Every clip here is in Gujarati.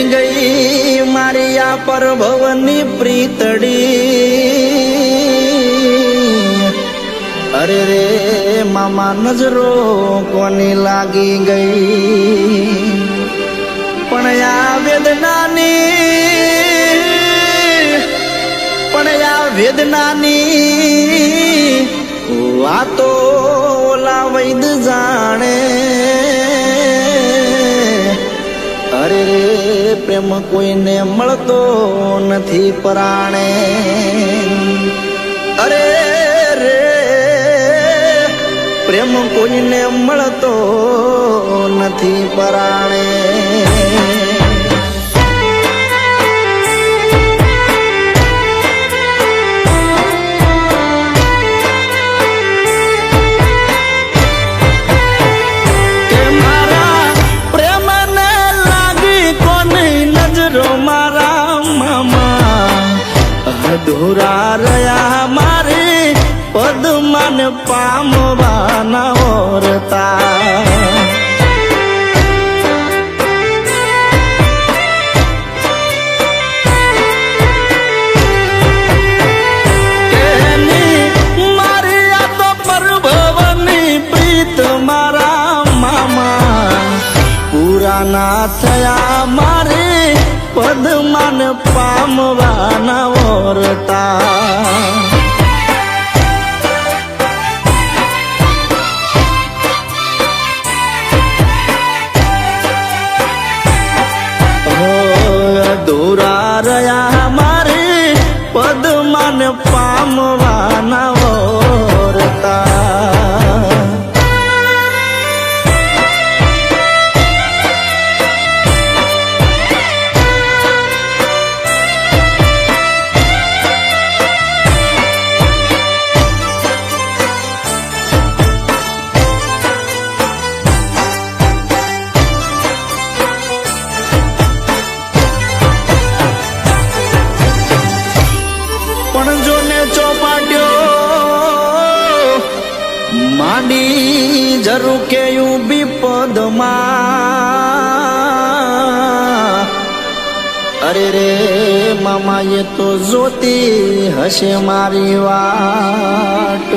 ગઈ મારી આ પરભવની પ્રીતડી અરે રે મામા નજરો કોની લાગી ગઈ પણ આ વેદનાની વાતો ઓલા વૈદ જાણે અરે રે પ્રેમ કોઈને મળતો નથી પરાણે અરે રે પ્રેમ કોઈને મળતો નથી પરાણે અધૂરા રહ્યા મારે પદ્માન પામવાના હોરતા મારી આ તો પરભવની પ્રીત મારા મામા પૂરા ના થયા મારે પદ્માન પામવાના ઓરતા અધૂરા રહ્યા મારે પદ્માન પામવાના ઓરતા માંડી જરૂર કેયું વિપદમાં અરે રે મામા એ તો જોતી હશે મારી વાટ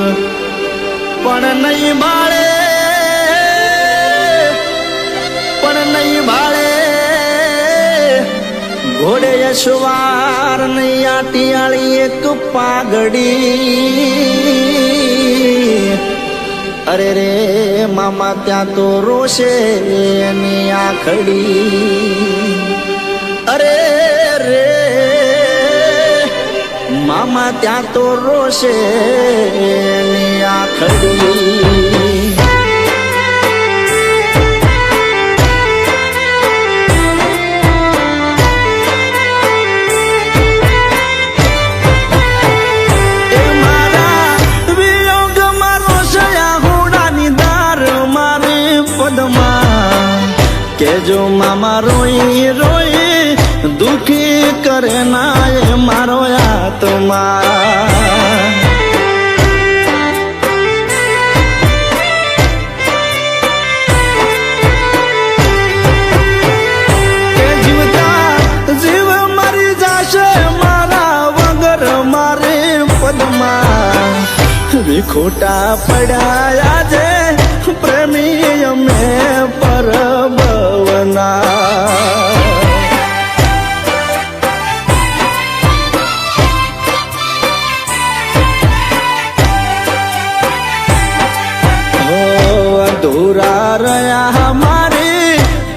પણ નહીં ભાળે ઘોડે યશવાર નહીં આટિયાળી એક પાઘડી અરે રે મામા ત્યાં તો રોશે એની આખડી અરે રે મામા ત્યાં તો રોશે એની આખડી કેજો મામા રોઈ રોઈ દુખી કરે ના એ મારો આત્મા કે જીવતા જીવ મરી જાશે મારા વગર મારે પદમાં વિખોટા પડ્યા છે પ્રેમી અમે પરભવના અધૂરા રહ્યા મારે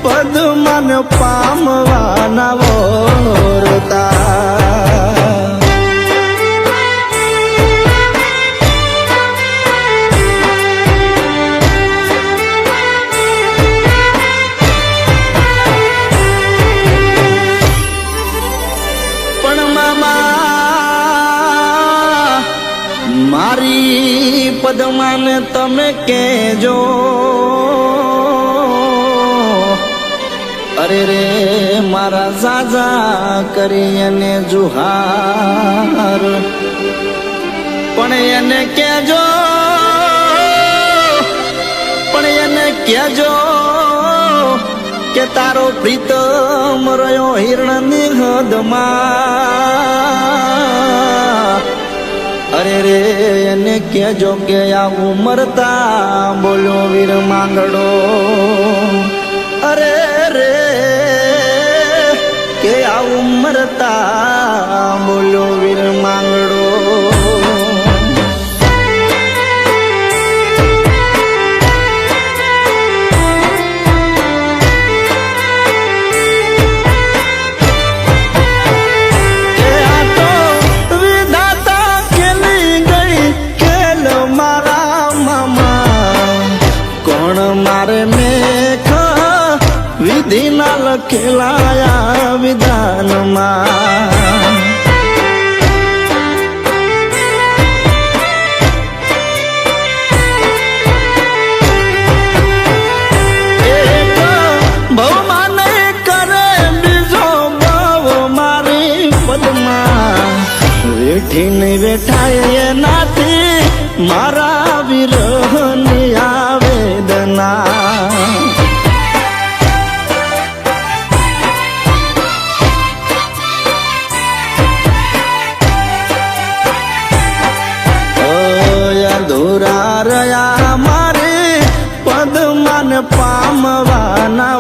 પદ્માન પામવાના વોરતા મારી પદ્માને તમે કહેજો અરે રે મારા ઝાઝા કરી એને જુહાર પણ એને કહેજો કે તારો પ્રીતમ રહ્યો હિરણની હદમાં. અરે રે એને કેજો કે આવું મરતા બોલ્યો વીર માંગડો. અરે રે કે આવું મરતા બોલ્યો વીર માંગડો. મારે મેઘ વિધિના લખેલાયા વિધાનમાં. એક ભવમાં નહીં કરે બીજો ભવ મારી પદમાં. વેઠી નહીં વેઠાય એનાથી મારા વિરહની આવેદના. અધૂરા રહ્યા મારે પદમાન પામવાના